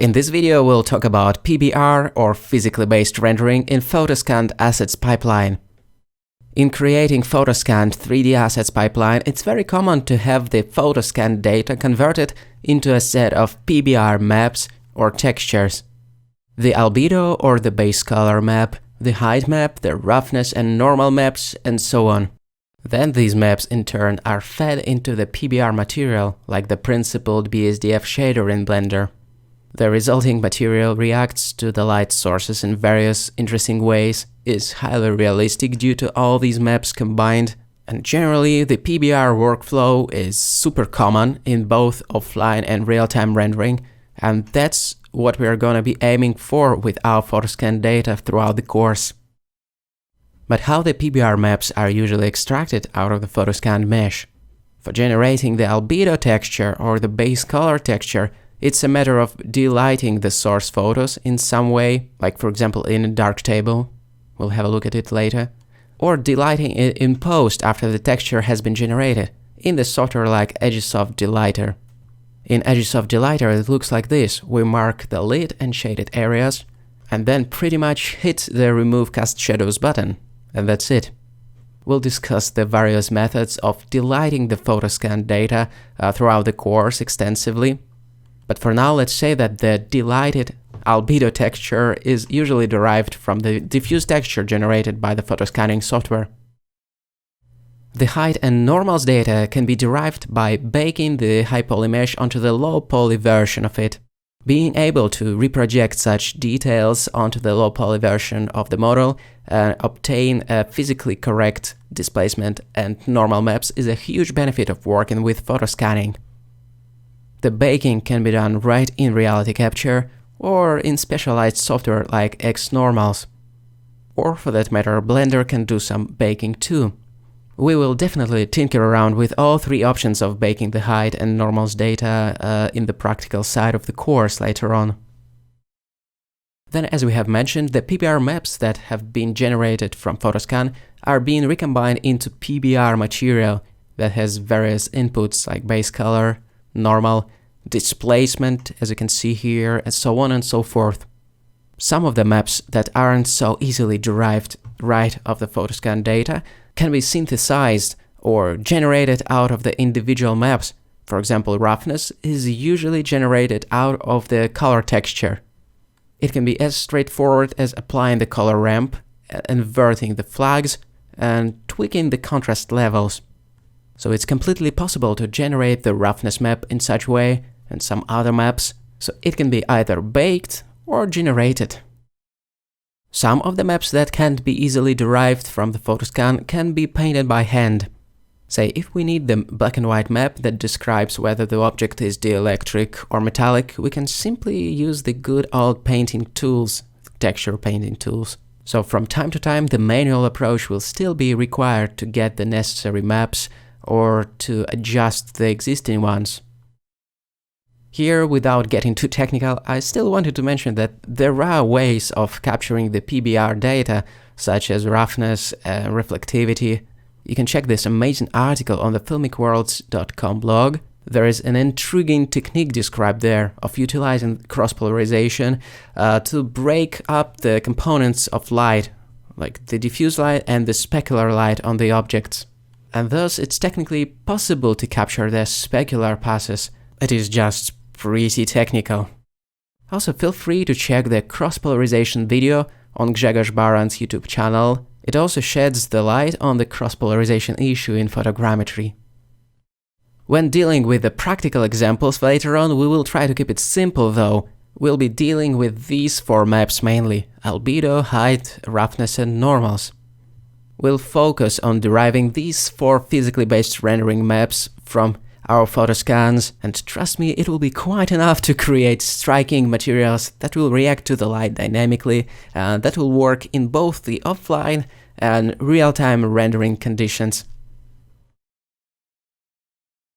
In this video, we'll talk about PBR, or physically based rendering, in Photoscanned Assets Pipeline. In creating Photoscanned 3D Assets Pipeline, it's very common to have the Photoscanned data converted into a set of PBR maps or textures. The albedo or the base color map, the height map, the roughness and normal maps, and so on. Then these maps in turn are fed into the PBR material, like the principled BSDF shader in Blender. The resulting material reacts to the light sources in various interesting ways, is highly realistic due to all these maps combined, and generally the PBR workflow is super common in both offline and real-time rendering, and that's what we are gonna be aiming for with our Photoscan data throughout the course. But how the PBR maps are usually extracted out of the Photoscanned mesh? For generating the albedo texture or the base color texture, it's a matter of delighting the source photos in some way, like for example in a Darktable, we'll have a look at it later, or delighting it in post after the texture has been generated, in the software like Agisoft Delighter. In Agisoft Delighter it looks like this: we mark the lit and shaded areas, and then pretty much hit the Remove Cast Shadows button, and that's it. We'll discuss the various methods of delighting the Photoscan data throughout the course extensively. But for now, let's say that the delighted albedo texture is usually derived from the diffuse texture generated by the photoscanning software. The height and normals data can be derived by baking the high poly mesh onto the low poly version of it. Being able to reproject such details onto the low poly version of the model and obtain a physically correct displacement and normal maps is a huge benefit of working with photoscanning. The baking can be done right in Reality Capture or in specialized software like XNormals. Or for that matter, Blender can do some baking too. We will definitely tinker around with all three options of baking the height and normals data in the practical side of the course later on. Then, as we have mentioned, the PBR maps that have been generated from Photoscan are being recombined into PBR material that has various inputs like base color, normal, displacement, as you can see here, and so on and so forth. Some of the maps that aren't so easily derived right off the Photoscan data can be synthesized or generated out of the individual maps. For example, roughness is usually generated out of the color texture. It can be as straightforward as applying the color ramp, inverting the flags, and tweaking the contrast levels. So it's completely possible to generate the roughness map in such way, and some other maps, so it can be either baked or generated. Some of the maps that can't be easily derived from the Photoscan can be painted by hand. Say, if we need the black and white map that describes whether the object is dielectric or metallic, we can simply use the good old painting tools, texture painting tools. So from time to time the manual approach will still be required to get the necessary maps or to adjust the existing ones. Here, without getting too technical, I still wanted to mention that there are ways of capturing the PBR data, such as roughness and reflectivity. You can check this amazing article on the filmicworlds.com blog. There is an intriguing technique described there of utilizing cross-polarization to break up the components of light, like the diffuse light and the specular light on the objects. And thus it's technically possible to capture the specular passes. It is just pretty technical. Also, feel free to check the cross-polarization video on Grzegorz Baran's YouTube channel. It also sheds the light on the cross-polarization issue in photogrammetry. When dealing with the practical examples later on, we will try to keep it simple though. We'll be dealing with these four maps mainly: albedo, height, roughness and normals. We'll focus on deriving these four physically based rendering maps from our photoscans, and trust me, it will be quite enough to create striking materials that will react to the light dynamically, and that will work in both the offline and real-time rendering conditions.